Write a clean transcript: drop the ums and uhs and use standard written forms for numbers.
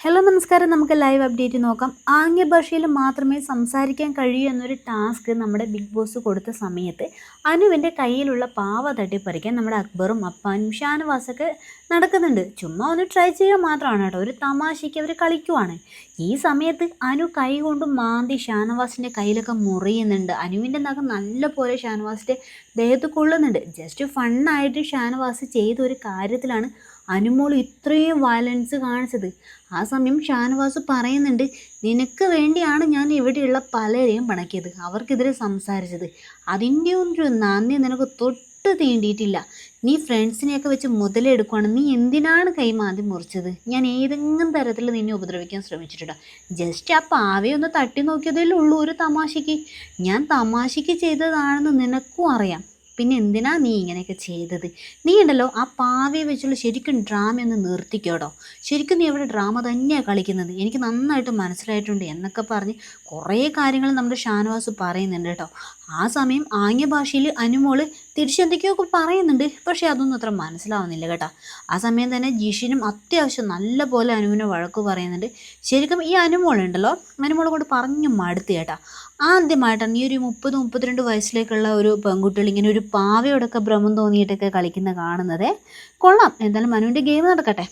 Hello നമസ്കാരം. നമുക്ക് live update നോക്കാം. ആംഗ്യ ഭാഷയിൽ മാത്രമേ സംസാരിക്കാൻ കഴിയൂ എന്നൊരു ടാസ്ക് നമ്മുടെ ബിഗ് ബോസ് കൊടുത്ത സമയത്ത് അനുവിൻ്റെ കയ്യിലുള്ള പാവ തട്ടിപ്പറിക്കാൻ നമ്മുടെ അക്ബറും അപ്പാനും ഷാനവാസൊക്കെ നടക്കുന്നുണ്ട്. ചുമ്മാ ഒന്ന് ട്രൈ ചെയ്യുക മാത്രമാണ് കേട്ടോ, ഒരു തമാശയ്ക്ക് അവർ കളിക്കുവാണ്. ഈ സമയത്ത് അനു കൈ കൊണ്ട് മാന്തി ഷാനവാസിൻ്റെ കയ്യിലൊക്കെ മുറിയുന്നുണ്ട്. അനുവിൻ്റെ നഖം നല്ല പോലെ ഷാനവാസിൻ്റെ ദേഹത്ത് കൊള്ളുന്നുണ്ട്. ജസ്റ്റ് ഫണ്ണായിട്ട് ഷാനവാസ് ചെയ്ത ഒരു കാര്യത്തിലാണ് അനുമോൾ ഇത്രയും വയലൻസ് കാണിച്ചത്. ആ സമയം ഷാനവാസ് പറയുന്നുണ്ട്, നിനക്ക് വേണ്ടിയാണ് ഞാൻ ഇവിടെയുള്ള പലരെയും പിണക്കിയത്, അവർക്കെതിരെ സംസാരിച്ചത്. അതിൻ്റെ ഒരു നന്ദി നിനക്ക് തൊട്ട് തീണ്ടിയിട്ടില്ല. നീ ഫ്രണ്ട്സിനെയൊക്കെ വെച്ച് മുതലെടുക്കുകയാണ്. നീ എന്തിനാണ് കൈമാന്തി മുറിച്ചത്? ഞാൻ ഏതെങ്കിലും തരത്തിൽ നിന്നെ ഉപദ്രവിക്കാൻ ശ്രമിച്ചിട്ടുണ്ടോ? ജസ്റ്റ് ആ പാവയെ ഒന്ന് തട്ടി നോക്കിയതേ ഉള്ളൂ, ഒരു തമാശയ്ക്ക്. ഞാൻ തമാശയ്ക്ക് ചെയ്തതാണെന്ന് നിനക്കും അറിയാം. പിന്നെ എന്തിനാ നീ ഇങ്ങനെയൊക്കെ ചെയ്തത്? നീ ഉണ്ടല്ലോ ആ പാവയെ വെച്ചുള്ള ശരിക്കും ഡ്രാമയൊന്ന് നിർത്തിക്കോടോ. ശരിക്കും നീ അവിടെ ഡ്രാമ തന്നെയാണ് കളിക്കുന്നത്, എനിക്ക് നന്നായിട്ട് മനസ്സിലായിട്ടുണ്ട് എന്നൊക്കെ പറഞ്ഞ് കുറേ കാര്യങ്ങൾ നമ്മുടെ ഷാനവാസ് പറയുന്നുണ്ട് കേട്ടോ. ആ സമയം ആംഗ്യ ഭാഷയിൽ അനുമോള് തിരിച്ചെന്തൊക്കെയൊക്കെ പറയുന്നുണ്ട്, പക്ഷേ അതൊന്നും അത്ര മനസ്സിലാവുന്നില്ല കേട്ടോ. ആ സമയം തന്നെ ജിഷിനും അത്യാവശ്യം നല്ല പോലെ അനുവിനെ വഴക്ക് പറയുന്നുണ്ട്. ശരിക്കും ഈ അനുമോളുണ്ടല്ലോ, അനുമോളെ കൊണ്ട് പറഞ്ഞു മടുത്ത് കേട്ടോ. ആദ്യമായിട്ടാണ് ഈ ഒരു 30-32 വയസ്സിലേക്കുള്ള ഒരു പെൺകുട്ടികൾ ഇങ്ങനെ ഒരു പാവയോടൊക്കെ ഭ്രമം തോന്നിയിട്ടൊക്കെ കളിക്കുന്ന കാണുന്നത്. കൊള്ളാം. എന്തായാലും മനുവിൻ്റെ ഗെയിം നടക്കട്ടെ.